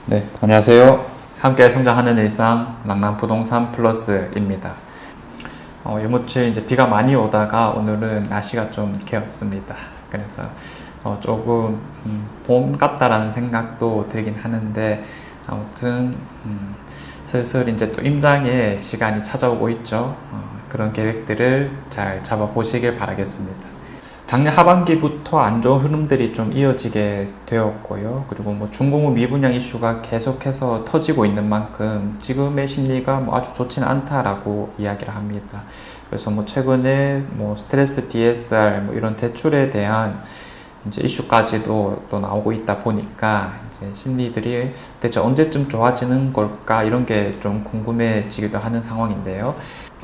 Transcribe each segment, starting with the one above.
네, 안녕하세요. 함께 성장하는 일상 랑랑부동산 플러스입니다. 요모칠 이제 비가 많이 오다가 오늘은 날씨가 좀 개었습니다. 그래서 조금 봄 같다라는 생각도 들긴 하는데 아무튼 슬슬 이제 또 임장의 시간이 찾아오고 있죠. 그런 계획들을 잘 잡아보시길 바라겠습니다. 작년 하반기부터 안 좋은 흐름들이 좀 이어지게 되었고요. 그리고 뭐 중공업 미분양 이슈가 계속해서 터지고 있는 만큼 지금의 심리가 뭐 아주 좋지는 않다라고 이야기를 합니다. 그래서 뭐 최근에 뭐 스트레스 DSR 뭐 이런 대출에 대한 이제 이슈까지도 또 나오고 있다 보니까 이제 심리들이 대체 언제쯤 좋아지는 걸까 이런 게 좀 궁금해지기도 하는 상황인데요.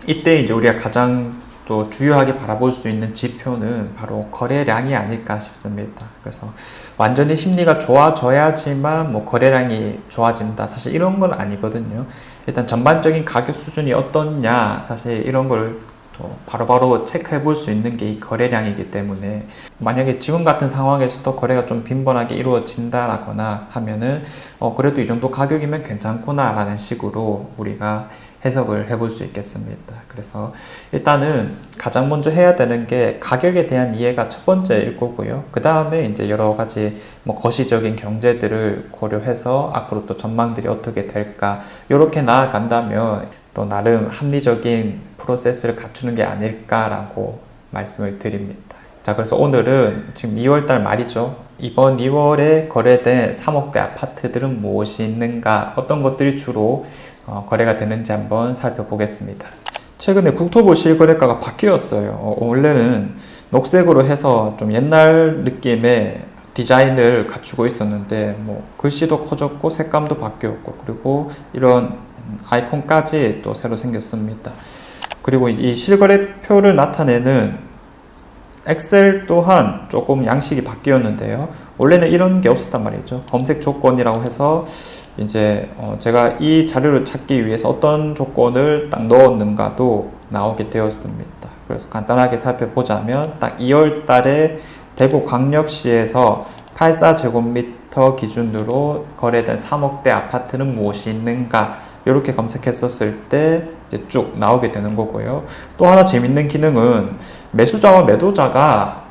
이때 이제 우리가 가장 또 주요하게 바라볼 수 있는 지표는 바로 거래량이 아닐까 싶습니다. 그래서 완전히 심리가 좋아져야지만 뭐 거래량이 좋아진다. 사실 이런 건 아니거든요. 일단 전반적인 가격 수준이 어떻냐, 사실 이런 걸 또 바로바로 체크해 볼 수 있는 게 이 거래량이기 때문에 만약에 지금 같은 상황에서도 거래가 좀 빈번하게 이루어진다라거나 하면은 그래도 이 정도 가격이면 괜찮구나 라는 식으로 우리가 해석을 해볼 수 있겠습니다. 그래서 일단은 가장 먼저 해야 되는 게 가격에 대한 이해가 첫 번째일 거고요. 그 다음에 이제 여러 가지 뭐 거시적인 경제들을 고려해서 앞으로 또 전망들이 어떻게 될까 이렇게 나아간다면 또 나름 합리적인 프로세스를 갖추는 게 아닐까라고 말씀을 드립니다. 자, 그래서 오늘은 지금 2월달 말이죠. 이번 2월에 거래된 3억대 아파트들은 무엇이 있는가, 어떤 것들이 주로 거래가 되는지 한번 살펴보겠습니다. 최근에 국토부 실거래가가 바뀌었어요. 원래는 녹색으로 해서 좀 옛날 느낌의 디자인을 갖추고 있었는데 뭐 글씨도 커졌고 색감도 바뀌었고 그리고 이런 아이콘까지 또 새로 생겼습니다. 그리고 이 실거래표를 나타내는 엑셀 또한 조금 양식이 바뀌었는데요. 원래는 이런 게 없었단 말이죠. 검색 조건이라고 해서 이제 제가 이 자료를 찾기 위해서 어떤 조건을 딱 넣었는가도 나오게 되었습니다. 그래서 간단하게 살펴보자면 딱 2월 달에 대구광역시에서 84제곱미터 기준으로 거래된 3억대 아파트는 무엇이 있는가 이렇게 검색했었을 때 이제 쭉 나오게 되는 거고요. 또 하나 재밌는 기능은 매수자와 매도자가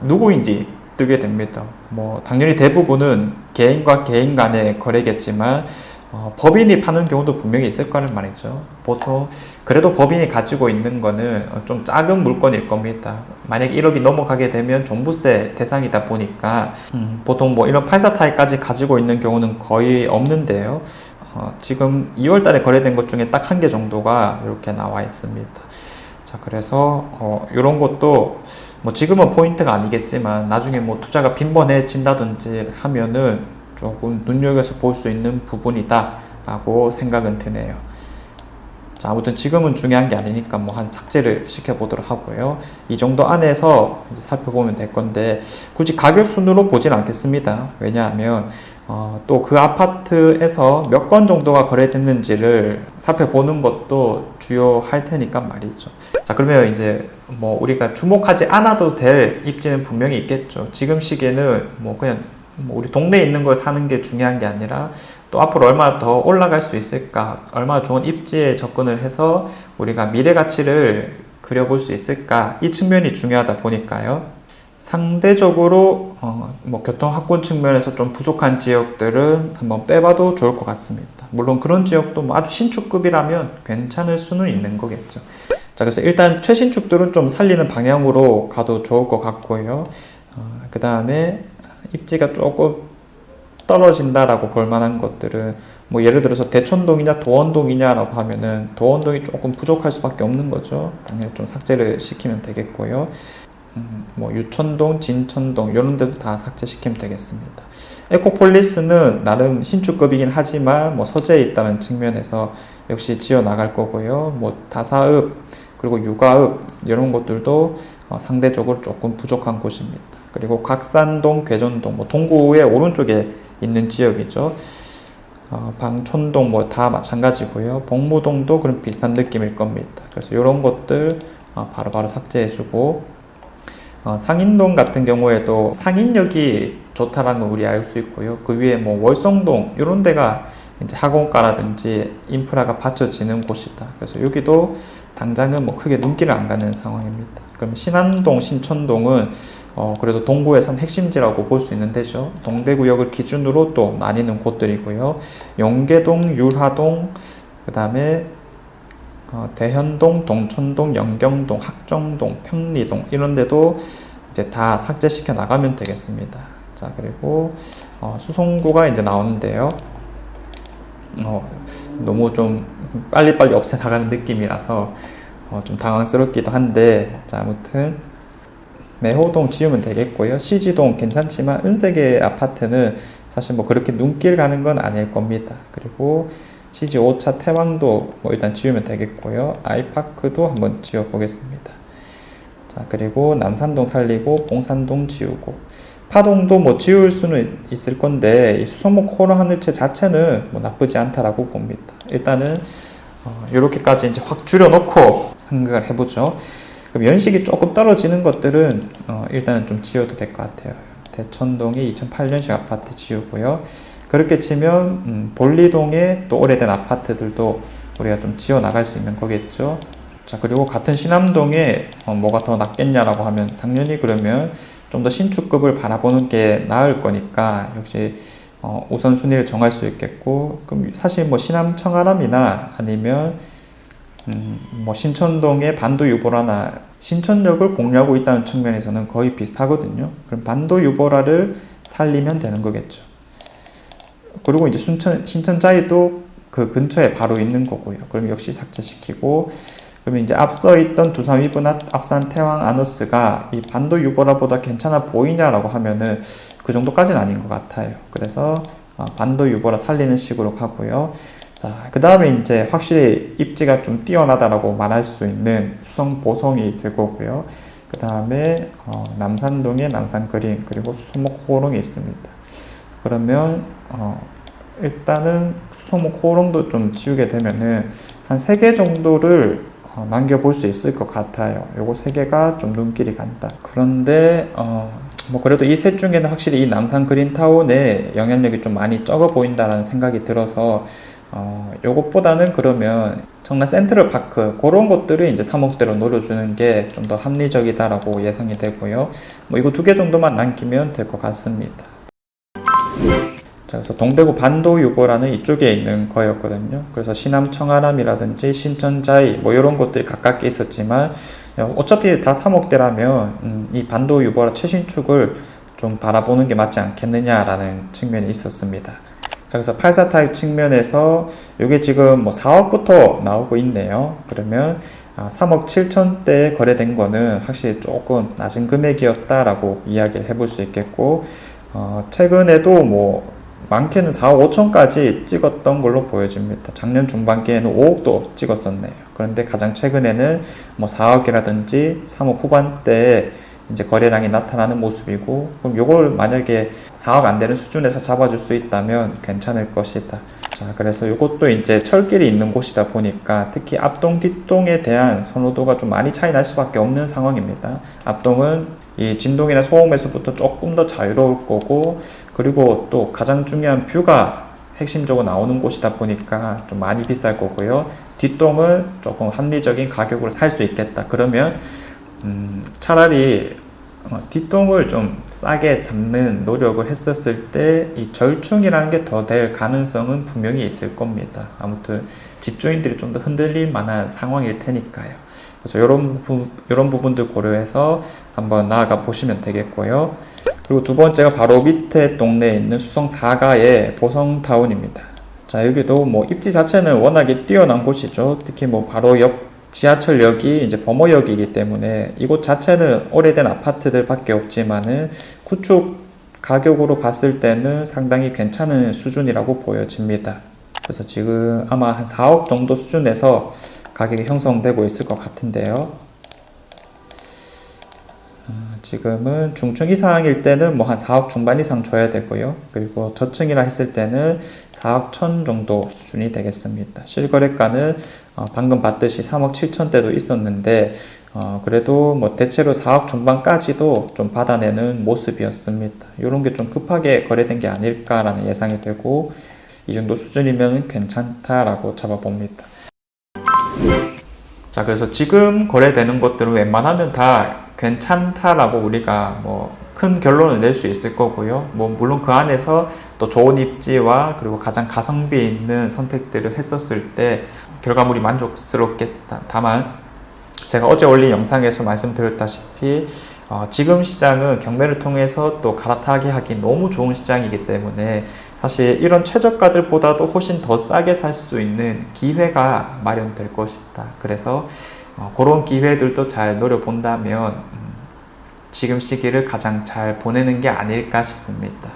누구인지 뜨게 됩니다. 뭐 당연히 대부분은 개인과 개인 간의 거래겠지만 법인이 파는 경우도 분명히 있을 거란 말이죠. 보통 그래도 법인이 가지고 있는 거는 좀 작은 물건일 겁니다. 만약에 1억이 넘어가게 되면 종부세 대상이다 보니까 보통 뭐 이런 84 타입까지 가지고 있는 경우는 거의 없는데요. 지금 2월 달에 거래된 것 중에 딱 한 개 정도가 이렇게 나와 있습니다. 자, 그래서 이런 것도 뭐 지금은 포인트가 아니겠지만 나중에 뭐 투자가 빈번해진다든지 하면은 조금 눈여겨서 볼 수 있는 부분이다 라고 생각은 드네요. 자, 아무튼 지금은 중요한 게 아니니까 뭐 한 삭제를 시켜보도록 하고요. 이 정도 안에서 이제 살펴보면 될 건데 굳이 가격 순으로 보진 않겠습니다. 왜냐하면 또 그 아파트에서 몇 건 정도가 거래됐는지를 살펴보는 것도 주요할 테니까 말이죠. 자, 그러면 이제 뭐 우리가 주목하지 않아도 될 입지는 분명히 있겠죠. 지금 시기에는 뭐 그냥 뭐 우리 동네에 있는 걸 사는 게 중요한 게 아니라 또 앞으로 얼마나 더 올라갈 수 있을까, 얼마나 좋은 입지에 접근을 해서 우리가 미래 가치를 그려볼 수 있을까, 이 측면이 중요하다 보니까요. 상대적으로 뭐 교통합본 측면에서 좀 부족한 지역들은 한번 빼봐도 좋을 것 같습니다. 물론 그런 지역도 뭐 아주 신축급이라면 괜찮을 수는 있는 거겠죠. 자, 그래서 일단 최신축들은 좀 살리는 방향으로 가도 좋을 것 같고요. 그 다음에 입지가 조금 떨어진다라고 볼 만한 것들은 뭐 예를 들어서 대천동이냐 도원동이냐라고 하면은 도원동이 조금 부족할 수밖에 없는 거죠. 당연히 좀 삭제를 시키면 되겠고요. 뭐 유천동, 진천동 이런 데도 다 삭제시키면 되겠습니다. 에코폴리스는 나름 신축급이긴 하지만 뭐 서재에 있다는 측면에서 역시 지어 나갈 거고요. 뭐 다사읍 그리고 육아읍 이런 것들도 상대적으로 조금 부족한 곳입니다. 그리고 각산동, 괴전동, 뭐 동구의 오른쪽에 있는 지역이죠. 방촌동 뭐 다 마찬가지고요. 복무동도 그런 비슷한 느낌일 겁니다. 그래서 이런 것들 바로바로 삭제해주고 상인동 같은 경우에도 상인역이 좋다라는 걸 우리 알 수 있고요. 그 위에 뭐 월성동 이런 데가 이제 학원가라든지 인프라가 받쳐지는 곳이다. 그래서 여기도 당장은 뭐 크게 눈길을 안 가는 상황입니다. 그럼 신안동, 신천동은 그래도 동구에선 핵심지라고 볼 수 있는 데죠. 동대구역을 기준으로 또 나뉘는 곳들이고요. 용계동, 율화동, 그 다음에 대현동, 동천동, 영경동, 학정동, 평리동 이런 데도 이제 다 삭제시켜 나가면 되겠습니다. 자, 그리고 수성구가 이제 나오는데요. 너무 좀 빨리빨리 없애 나가는 느낌이라서 좀 당황스럽기도 한데, 자, 아무튼 매호동 지우면 되겠고요. 시지동 괜찮지만 은색의 아파트는 사실 뭐 그렇게 눈길 가는 건 아닐 겁니다. 그리고 시지 5차 태왕도 뭐 일단 지우면 되겠고요. 아이파크도 한번 지워 보겠습니다. 자, 그리고 남산동 살리고 봉산동 지우고, 파동도 뭐 지울 수는 있을 건데 이 수성목 코너 하늘채 자체는 뭐 나쁘지 않다라고 봅니다. 일단은 이렇게까지 이제 확 줄여놓고 생각을 해보죠. 그럼 연식이 조금 떨어지는 것들은 일단은 좀 지워도 될 것 같아요. 대천동이 2008년식 아파트 지우고요. 그렇게 치면 볼리동에 또 오래된 아파트들도 우리가 좀 지워 나갈 수 있는 거겠죠. 자, 그리고 같은 신암동에 뭐가 더 낫겠냐라고 하면 당연히 그러면 좀 더 신축급을 바라보는 게 나을 거니까 역시 우선순위를 정할 수 있겠고, 그럼 사실 뭐 신암 청아람이나 아니면 뭐 신천동의 반도 유보라나 신천역을 공유하고 있다는 측면에서는 거의 비슷하거든요. 그럼 반도 유보라를 살리면 되는 거겠죠. 그리고 이제 신천자이도 그 근처에 바로 있는 거고요. 그럼 역시 삭제시키고, 그러면 이제 앞서 있던 두산 위브나 앞산 태왕 아노스가 이 반도 유보라보다 괜찮아 보이냐라고 하면은 그 정도까지는 아닌 것 같아요. 그래서 반도 유보라 살리는 식으로 가고요. 자, 그 다음에 이제 확실히 입지가 좀 뛰어나다라고 말할 수 있는 수성 보성이 있을 거고요. 그 다음에 남산동에 남산그린, 그리고 수성목 호롱이 있습니다. 그러면 일단은 수성목 호롱도 좀 지우게 되면은 한 3개 정도를 남겨볼 수 있을 것 같아요. 요거 3개가 좀 눈길이 간다. 그런데 뭐 그래도 이 셋 중에는 확실히 이 남산 그린타운의 영향력이 좀 많이 적어 보인다라는 생각이 들어서 요것보다는 그러면 청라 센트럴파크 그런 것들을 이제 3억대로 노려주는 게 좀 더 합리적이다라고 예상이 되고요. 뭐 이거 2개 정도만 남기면 될 것 같습니다. 자, 그래서 동대구 반도유보라는 이쪽에 있는 거였거든요. 그래서 신암 청아람이라든지 신천자이 뭐 이런 것들이 가깝게 있었지만 어차피 다 3억대라면 이 반도유보라 최신축을 좀 바라보는 게 맞지 않겠느냐라는 측면이 있었습니다. 자, 그래서 84 타입 측면에서 이게 지금 뭐 4억부터 나오고 있네요. 그러면 3억 7천대에 거래된 거는 확실히 조금 낮은 금액이었다라고 이야기를 해볼 수 있겠고, 최근에도 뭐 많게는 4억 5천까지 찍었던 걸로 보여집니다. 작년 중반기에는 5억도 찍었었네요. 그런데 가장 최근에는 뭐 4억이라든지 3억 후반대에 이제 거래량이 나타나는 모습이고, 그럼 요걸 만약에 4억 안 되는 수준에서 잡아줄 수 있다면 괜찮을 것이다. 자, 그래서 요것도 이제 철길이 있는 곳이다 보니까 특히 앞동, 뒷동에 대한 선호도가 좀 많이 차이 날 수밖에 없는 상황입니다. 앞동은 이 진동이나 소음에서부터 조금 더 자유로울 거고, 그리고 또 가장 중요한 뷰가 핵심적으로 나오는 곳이다 보니까 좀 많이 비쌀 거고요. 뒷동은 조금 합리적인 가격으로 살 수 있겠다. 그러면 차라리 뒷동을 좀 싸게 잡는 노력을 했었을 때 이 절충이라는 게 더 될 가능성은 분명히 있을 겁니다. 아무튼 집주인들이 좀 더 흔들릴 만한 상황일 테니까요. 그래서 이런 부분들 고려해서 한번 나아가 보시면 되겠고요. 그리고 두 번째가 바로 밑에 동네에 있는 수성 4가의 보성타운입니다. 자, 여기도 뭐 입지 자체는 워낙에 뛰어난 곳이죠. 특히 뭐 바로 옆 지하철역이 이제 범어역이기 때문에 이곳 자체는 오래된 아파트들 밖에 없지만은 구축 가격으로 봤을 때는 상당히 괜찮은 수준이라고 보여집니다. 그래서 지금 아마 한 4억 정도 수준에서 가격이 형성되고 있을 것 같은데요. 지금은 중층 이상일 때는 뭐 한 4억 중반 이상 줘야 되고요. 그리고 저층이라 했을 때는 4억 1천 정도 수준이 되겠습니다. 실거래가는 방금 봤듯이 3억 7천대도 있었는데 그래도 뭐 대체로 4억 중반까지도 좀 받아내는 모습이었습니다. 이런 게 좀 급하게 거래된 게 아닐까라는 예상이 되고, 이 정도 수준이면 괜찮다라고 잡아봅니다. 자, 그래서 지금 거래되는 것들은 웬만하면 다 괜찮다라고 우리가 뭐 큰 결론을 낼 수 있을 거고요. 뭐 물론 그 안에서 또 좋은 입지와 그리고 가장 가성비 있는 선택들을 했었을 때 결과물이 만족스럽겠다. 다만 제가 어제 올린 영상에서 말씀드렸다시피 지금 시장은 경매를 통해서 또 갈아타게 하기 너무 좋은 시장이기 때문에 사실 이런 최저가들보다도 훨씬 더 싸게 살 수 있는 기회가 마련될 것이다. 그래서 그런 기회들도 잘 노려본다면 지금 시기를 가장 잘 보내는 게 아닐까 싶습니다.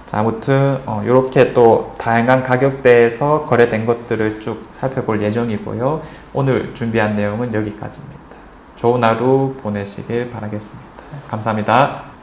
자, 아무튼 이렇게 또 다양한 가격대에서 거래된 것들을 쭉 살펴볼 예정이고요. 오늘 준비한 내용은 여기까지입니다. 좋은 하루 보내시길 바라겠습니다. 감사합니다.